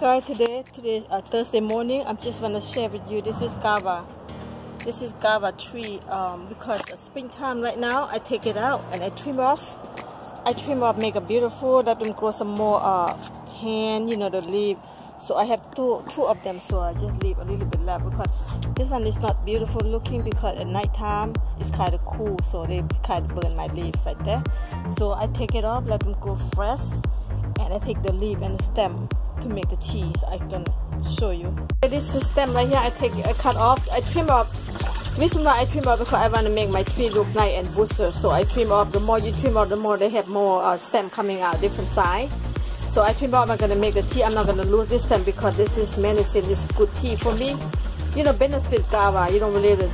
guys, today is Thursday morning. I'm just want to share with you. This is guava. This is guava tree. Because it's springtime right now, I take it out and I trim off. Make it beautiful. Let them grow some more hand, the leaf. So I have two of them. So I just leave a little bit left because this one is not beautiful looking because at night time it's kind of cool. So they kind of burn my leaf right there. So I take it off, let them go fresh, and I take the leaf and the stem to make the tea. So I can show you. This stem right here, I cut off. I trim off. Reason why I trim off because I want to make my tree look nice and bushy. So I trim off. The more you trim off, the more they have more stem coming out, different size. So I trim off. I'm gonna make the tea. I'm not gonna lose this stem because this is medicine. This is good tea for me. Benefit guava. You don't believe this.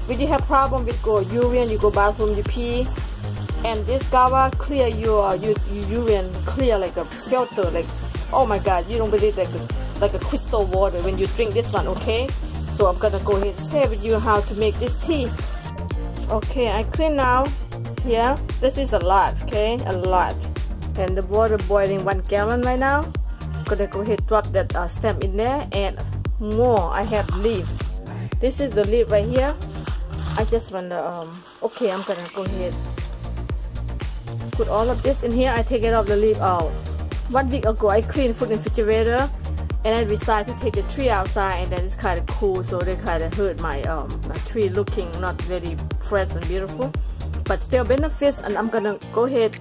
When you have problem with urine, you go bathroom, you pee, and this guava clear your urine, clear like a filter. Like, oh my God, you don't believe like a crystal water when you drink this one. Okay. So I'm gonna go ahead and share with you how to make this tea. Okay, I clean now. Here, this is a lot. Okay, a lot. And the water boiling 1 gallon right now. I'm gonna go ahead and drop that stem in there and more. I have leaf. This is the leaf right here. I just wanna okay, I'm gonna go ahead put all of this in here. I take it off the leaf out. 1 week ago I cleaned, put in refrigerator, and I decided to take the tree outside, and then it's kind of cool, so they kind of hurt my tree looking not very fresh and beautiful, but still benefits. And I'm gonna go ahead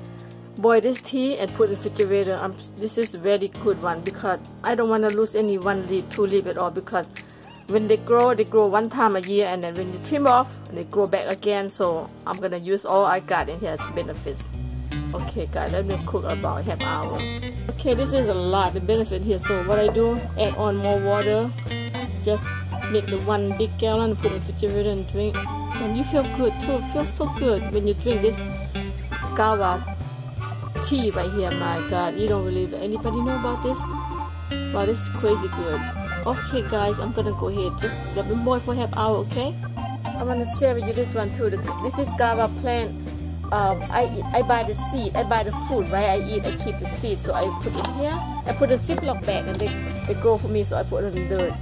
boil this tea and put in the refrigerator. This is a very good one because I don't want to lose any 1 leaf, 2 leaf at all, because when they grow 1 time a year, and then when you trim off they grow back again. So I'm gonna use all I got in here as benefits. Okay guys, let me cook about half hour. Okay, this is a lot of benefit here. So what I do, add on more water, just make the 1 big gallon, put in the refrigerator and drink, and you feel good too. Feels so good when you drink this guava tea right here. My God, you don't believe it. Anybody know about this? Wow, this is crazy good. Okay guys, I'm gonna go ahead, just let me boil for half hour. Okay, I want to share with you this one too. This is guava plant. I buy the seed, I buy the fruit, right? I keep the seed, so I put it here. I put a Ziploc bag and they grow for me, so I put it in the dirt.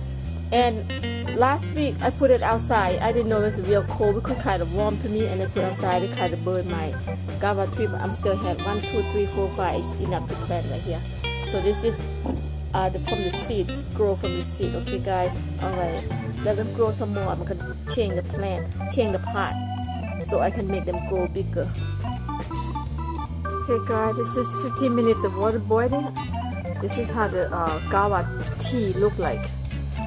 And last week I put it outside. I didn't know it was real cold because kind of warm to me, and I put it outside. It kind of burned my guava tree, but I'm still have 1, 2, 3, 4, 5. It's enough to plant right here. So this is from the seed, grow from the seed. Okay guys, alright, let them grow some more. I'm gonna change the plant, change the pot, so I can make them grow bigger. Okay guys, this is 15 minutes the water boiling. This is how the guava tea look like.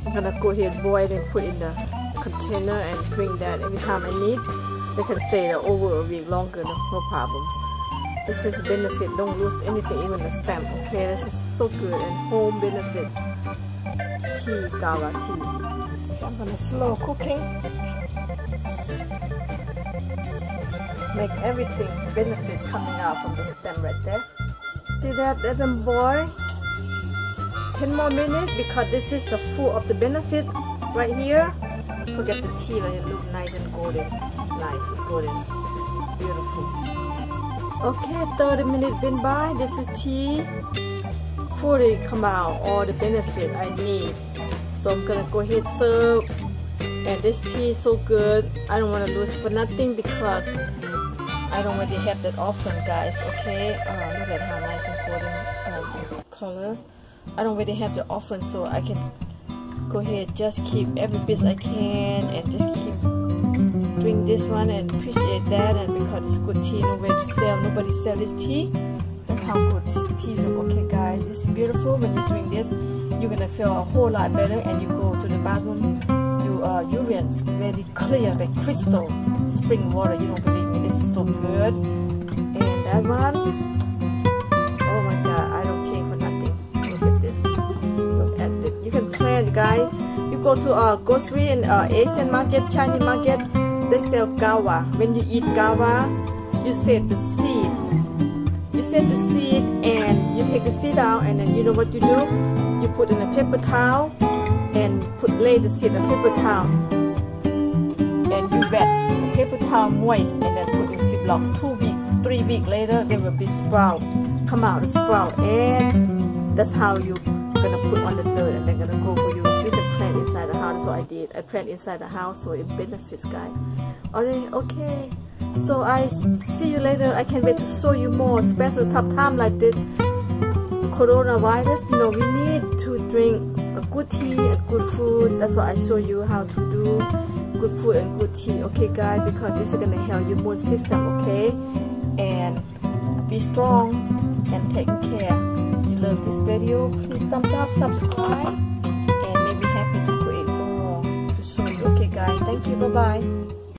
I'm gonna go ahead boil and put in the container and drink that every time I need. They can stay there over a week longer, no problem. This is benefit, don't lose anything, even the stem. Okay, this is so good and home benefit tea, guava tea. I'm gonna slow cooking. Make everything benefits coming out from the stem right there. See that? Let them boil 10 more minutes because this is the full of the benefit right here. Look at the tea, like it look nice and golden. Nice and golden. Beautiful. Okay, 30 minutes been by. This is tea. Fully come out all the benefit I need. So I'm gonna go ahead serve. And this tea is so good. I don't want to lose for nothing because I don't really have that often, guys. Okay, look at how nice and golden color. I don't really have that often, so I can go ahead just keep every bit I can and just keep drink this one and appreciate that. And because it's good tea, nowhere to sell, nobody sell this tea. That's how good tea look. Okay guys, it's beautiful. When you drink this, you're gonna feel a whole lot better, and you go to the bathroom, urine is very clear like crystal spring water. You don't believe me, this is so good. And that one, oh my God, I don't change for nothing. Look at this, look at it. You can plant, guys. You go to a grocery and Asian market, Chinese market, they sell guava. When you eat guava, you save the seed. You save the seed and you take the seed out, and then you know what you do? You put in a paper towel and lay the seed in a paper towel, and you wet the paper towel moist, and then put in Ziploc. 2 weeks, 3 weeks later, they will be sprout, come out the sprout, and that's how you gonna put on the third and they're gonna go for you. You can plant inside the house. That's what I did. I plant inside the house so it benefits, guys. Alright, okay. So I see you later. I can't wait to show you more special tough time like this. Coronavirus, we need to drink a good tea and good food. That's why I show you how to do good food and good tea. Okay, guys, because this is gonna help your immune system. Okay, and be strong and take care. You love this video? Please thumbs up, subscribe, and make me happy to create more to show you. Okay, guys. Thank you. Bye bye.